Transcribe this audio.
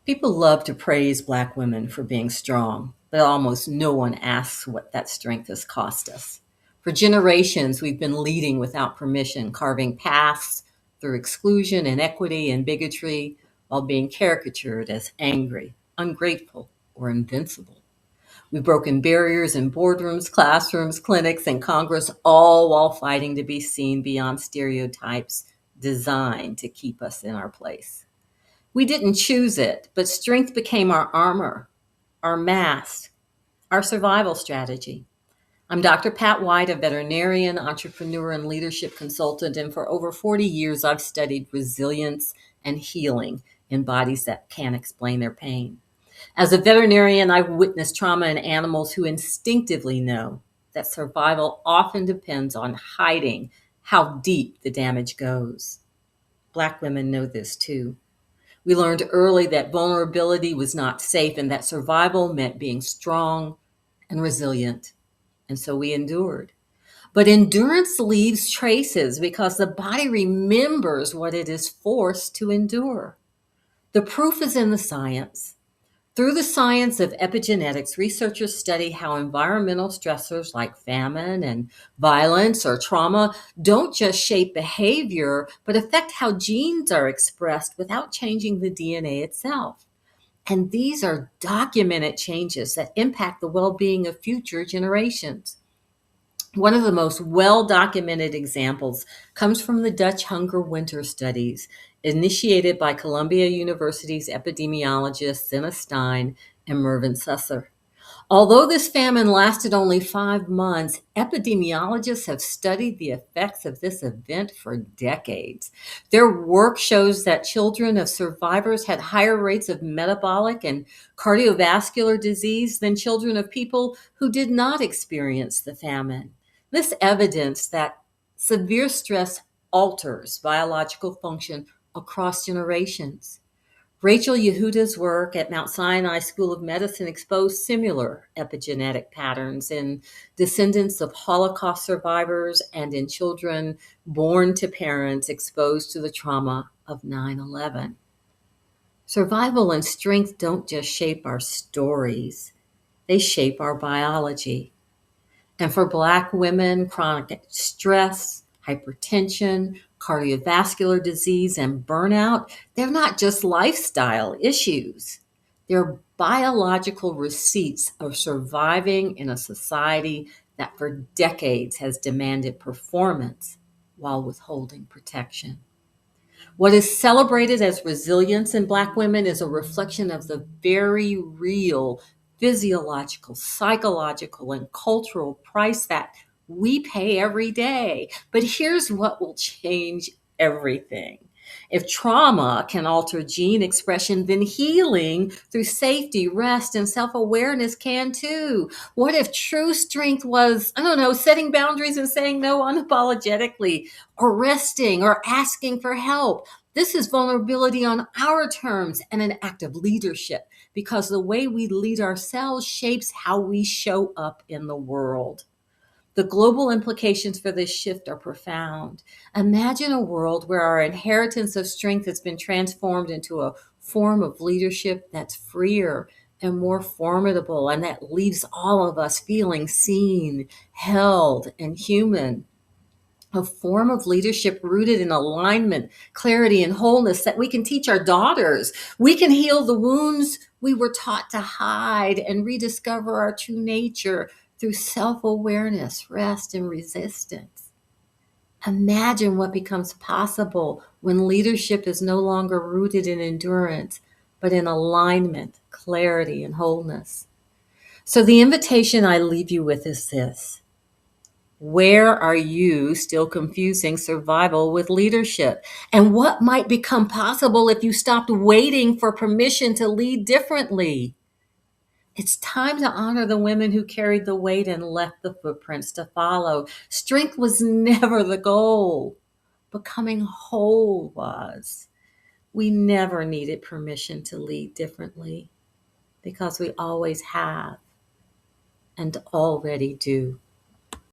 People love to praise Black women for being strong, but almost no one asks what that strength has cost us. For generations, we've been leading without permission, carving paths through exclusion, inequity, and bigotry, while being caricatured as angry, ungrateful, or invincible. We've broken barriers in boardrooms, classrooms, clinics, and Congress, all while fighting to be seen beyond stereotypes designed to keep us in our place. We didn't choose it, but strength became our armor, our mask, our survival strategy. I'm Dr. Pat White, a veterinarian, entrepreneur, and leadership consultant, and for over 40 years, I've studied resilience and healing in bodies that can't explain their pain. As a veterinarian, I've witnessed trauma in animals who instinctively know that survival often depends on hiding how deep the damage goes. Black women know this too. We learned early that vulnerability was not safe and that survival meant being strong and resilient. And so we endured. But endurance leaves traces because the body remembers what it is forced to endure. The proof is in the science. Through the science of epigenetics, researchers study how environmental stressors like famine and violence or trauma don't just shape behavior, but affect how genes are expressed without changing the DNA itself. And these are documented changes that impact the well being of future generations. One of the most well documented examples comes from the Dutch hunger winter studies initiated by Columbia University's epidemiologists Senna Stein and Mervyn Susser. Although this famine lasted only 5 months, epidemiologists have studied the effects of this event for decades. Their work shows that children of survivors had higher rates of metabolic and cardiovascular disease than children of people who did not experience the famine. This evidence that severe stress alters biological function across generations. Rachel Yehuda's work at Mount Sinai School of Medicine exposed similar epigenetic patterns in descendants of Holocaust survivors and in children born to parents exposed to the trauma of 9/11. Survival and strength don't just shape our stories, they shape our biology. And for Black women, chronic stress, hypertension, cardiovascular disease, and burnout, they're not just lifestyle issues. They're biological receipts of surviving in a society that for decades has demanded performance while withholding protection. What is celebrated as resilience in Black women is a reflection of the very real physiological, psychological, and cultural price that we pay every day. But here's what will change everything. If trauma can alter gene expression, then healing through safety, rest, and self awareness can too. What if true strength was, I don't know, setting boundaries and saying no unapologetically, or resting, or asking for help? This is vulnerability on our terms and an act of leadership because the way we lead ourselves shapes how we show up in the world. The global implications for this shift are profound. Imagine a world where our inheritance of strength has been transformed into a form of leadership that's freer and more formidable and that leaves all of us feeling seen, held, and human. A form of leadership rooted in alignment, clarity, and wholeness that we can teach our daughters. We can heal the wounds we were taught to hide and rediscover our true nature through self awareness, rest, and resistance. Imagine what becomes possible when leadership is no longer rooted in endurance, but in alignment, clarity, and wholeness. So, the invitation I leave you with is this: where are you still confusing survival with leadership? And what might become possible if you stopped waiting for permission to lead differently? It's time to honor the women who carried the weight and left the footprints to follow. Strength was never the goal. Becoming whole was. We never needed permission to lead differently because we always have and already do.